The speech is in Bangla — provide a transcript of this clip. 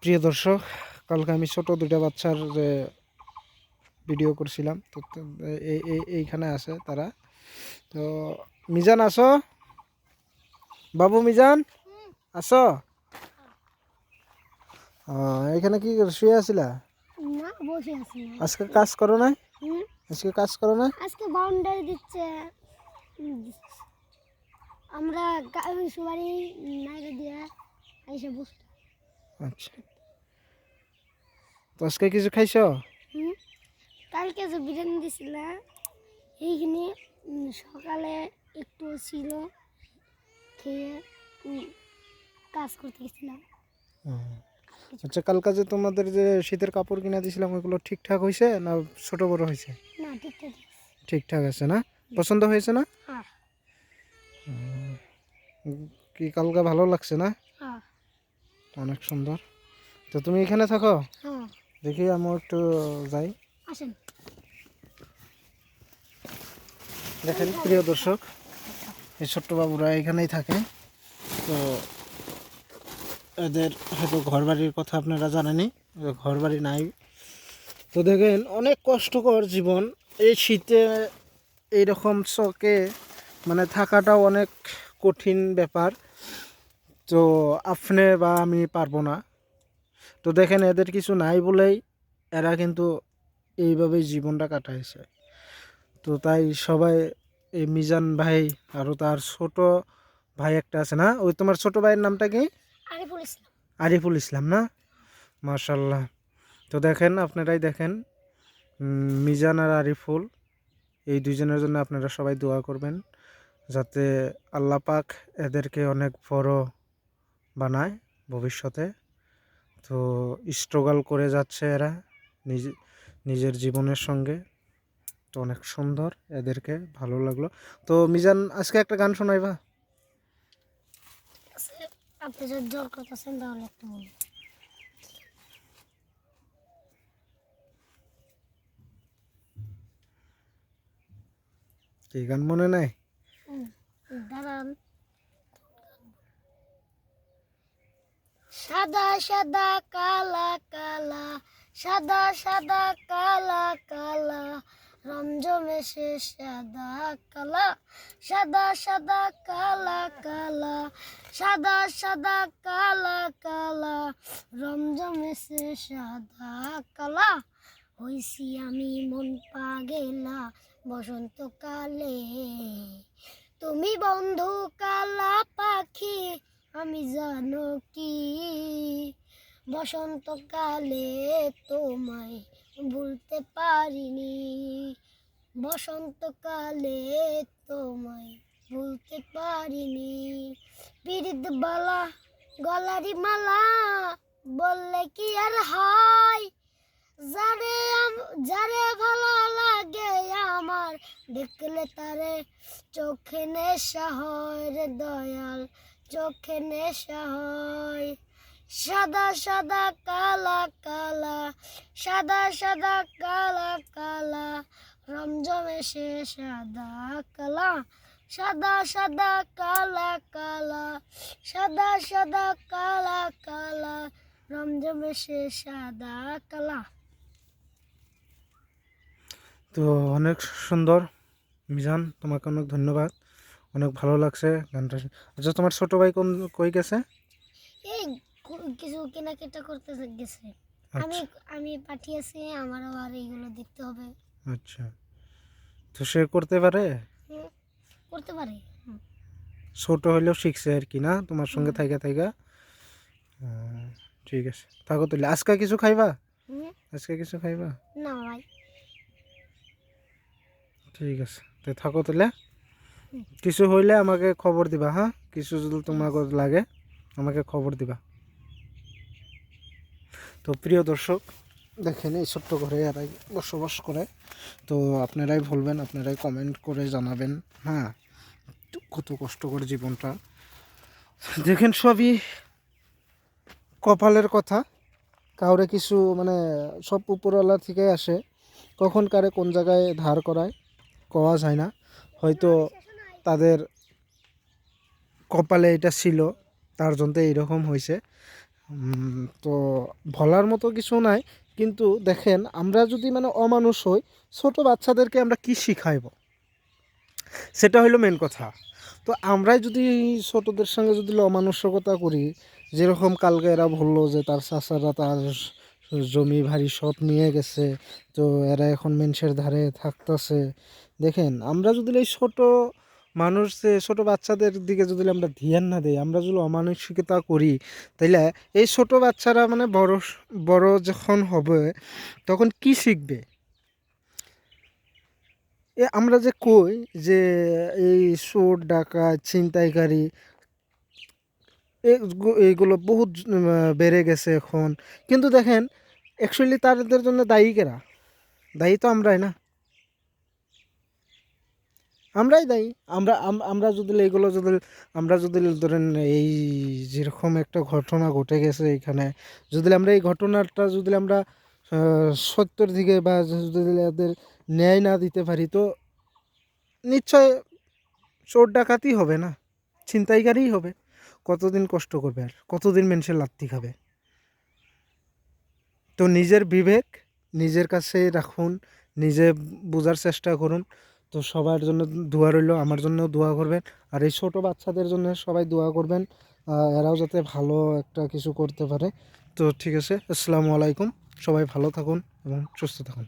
প্রিয় দর্শক, কালকে আমি ছোট দুইটা বাচ্চার ভিডিও করছিলাম, তো এইখানে আছে তারা। তো মিজান আসো, বাবু মিজান আসো। এখানে কি শুয়ে আছিলা? না, বসে আছি। আজকে কাজ করো না? হুম, আজকে কাজ করো না? আজকে বাউন্ডারি দিচ্ছে। উম, আমরা সবারই নাইরে দিয়ে এসে বসতে। আচ্ছা, তো আজকে কিছু খাইছো? হুম, কালকে যে বিরিয়ানি দিছিল এইখানে সকালে একটু ছিল, খেয়ে কাজ করতে গেছিলাম। আচ্ছা, কালকে যে তোমাদের যে শীতের কাপড় কিনা দিয়েছিলাম ওইগুলো ঠিকঠাক হয়েছে না ছোট বড় হয়েছে? না, ঠিকঠাক। ঠিকঠাক আছে না? পছন্দ হয়েছে না? হ্যাঁ, কি কালকে ভালো লাগছে না? হ্যাঁ, অনেক সুন্দর। তো তুমি এখানে থাকো, হ্যাঁ, দেখি আমি একটু যাই। আসেন। দেখেন প্রিয় দর্শক, এই ছোট্ট বাবুরা এখানেই থাকে। তো এদের হয়তো ঘর বাড়ির কথা আপনারা জানেনই, ঘর বাড়ি নাই। তো দেখেন অনেক কষ্টকর জীবন এই শীতে, এইরকম চকে মানে থাকাটাও অনেক কঠিন ব্যাপার। তো আপনি বা আমি পারবো না। তো দেখেন এদের কিছু নাই বলেই এরা কিন্তু এইভাবেই জীবনটা কাটাইছে। তো তাই সবাই, এই মিজান ভাই আরও তার ছোট ভাই একটা আছে না, ওই তোমার ছোট ভাইয়ের নামটা কি? আরিফুল ইসলাম। আরিফুল ইসলাম না? মাশাল্লাহ। তো দেখেন আপনারাই দেখেন, মিজান আর আরিফুল, এই দুইজনের জন্য আপনারা সবাই দোয়া করবেন যাতে আল্লাহ পাক এদেরকে অনেক বড় বানায় ভবিষ্যতে। তো স্ট্রাগল করে যাচ্ছে এরা নিজের জীবনের সঙ্গে। তো অনেক সুন্দর, এদেরকে ভালো লাগলো। তো মিজান আজকে একটা গান শোনাইবা? আপনি যদি জোর করতেছেন তাহলে একটু বলুন। কি গান মনে নাই? দাঁড়ান। সাদা সাদা কালা কালা, সাদা সাদা কালা কালা, রমজমেশে সাদা কালা, সাদা সাদা কালা কালা, সাদা সাদা কালা কালা, রমজমেশে সাদা কালা, হইছি আমি মন পাগেলা বসন্তকালে, তুমি বন্ধু কালা পাখি আমি জানো কি, বসন্তকালে তোমায় ভুলতে পারিনি, বসন্তকালে তোমায় ভুলতে পারিনি, পিরিত বালা গলারি মালা বললে কি আর হয়, যারে ভালো লাগে আমার দেখলে তারে চোখে নেশা হয় রে দয়াল, চোখে নেশা হয়, সাদা সাদা কালা কালা, সাদা সাদা কালা কালা, রমজমেশে সাদা কালা, সাদা সাদা কালা কালা, সাদা সাদা কালা কালা, রমজমেশে সাদা কালা। তো অনেক সুন্দর মিজান, তোমাকে অনেক ধন্যবাদ, অনেক ভালো লাগছে গানটা। আচ্ছা, তোমার ছোট ভাই কই গেছে? এই কিছু কেনাকাটা করতে গেছে। আমি আচ্ছা আমি পাঠিয়েছি, আমার আবার এইগুলো দেখতে হবে। আচ্ছা, তো সে করতে পারে? হুম, করতে পারে। হুম, ছোট হইলেও শিখছে আর কি না, তোমার সঙ্গে হুম, থাইকা থাইকা। ঠিক আছে, থাকো তাহলে। আজকে কিছু খাইবা? হুম, আজকে কিছু খাইবা? না ভাই। ঠিক আছে, তো থাকো তাহলে। হুম, কিছু হইলে আমাকে খবর দিবা, হ্যাঁ? কিছু যদি ঠিক তোমাকে আছে। লাগে আমাকে খবর দিবা। তো প্রিয় দর্শক, দেখেন এই ছোট্ট ঘরে এরাই বসবাস করে। তো আপনারাই বলবেন, আপনারাই কমেন্ট করে জানাবেন, হ্যাঁ, কত কষ্টকর জীবনটা। দেখেন সবই কপালের কথা, কাউরে কিছু মানে সব উপরওয়ালা থেকে আসে, কখন কারে কোন জায়গায় ধার করায় কওয়া যায় না। হয়তো তাদের কপালে এটা ছিল, তার জন্য এইরকম হয়েছে। তো বলার মতো কিছু নাই, কিন্তু দেখেন আমরা যদি মানে অমানুষ হই, ছোট বাচ্চাদেরকে আমরা কি শিখাইব, সেটা হলো মেন কথা। তো আমরাই যদি ছোটদের সঙ্গে যদি অমানুষকতা করি, যেরকম কালকে এরা বললো যে তার চাচারা তার জমি ভারী সব নিয়ে গেছে, তো এরা এখন মানুষের ধারে থাকতেছে। দেখেন আমরা যদি এই ছোট মানুষ যে ছোট বাচ্চাদের দিকে যদি আমরা ধ্যান না দিই, আমরা যদি অমানসিকতা করি, তাইলে এই ছোট বাচ্চারা মানে বড় বড় যখন হবে তখন কি শিখবে? আমরা যে কই যে এই চোর ডাকাত ছিনতাইকারী এইগুলো বহুত বেড়ে গেছে এখন, কিন্তু দেখেন অ্যাকচুয়ালি তাদের জন্য দায়ী কেরা? দায়ী তো আমরাই না, আমরাই দায়ী। আমরা যদি এগুলো যদি আমরা যদি ধরেন এই যেরকম একটা ঘটনা ঘটে গেছে এখানে, যদি আমরা এই ঘটনাটা যদি আমরা সত্যের দিকে বা যদি এদের ন্যায় না দিতে পারি, তো নিশ্চয় চোর ডাকাতি হবে না, ছিনতাইকারী হবে। কতদিন কষ্ট করবে আর কতদিন মানুষের লাত্তি খাবে? তো নিজের বিবেক নিজের কাছে রাখুন, নিজে বোঝার চেষ্টা করুন। তো সবার জন্য দোয়া রইল, আমার জন্যও দোয়া করবেন। আর এই ছোটো বাচ্চাদের জন্য সবাই দোয়া করবেন, এরাও যাতে ভালো একটা কিছু করতে পারে। তো ঠিক আছে, আসসালামু আলাইকুম। সবাই ভালো থাকুন এবং সুস্থ থাকুন।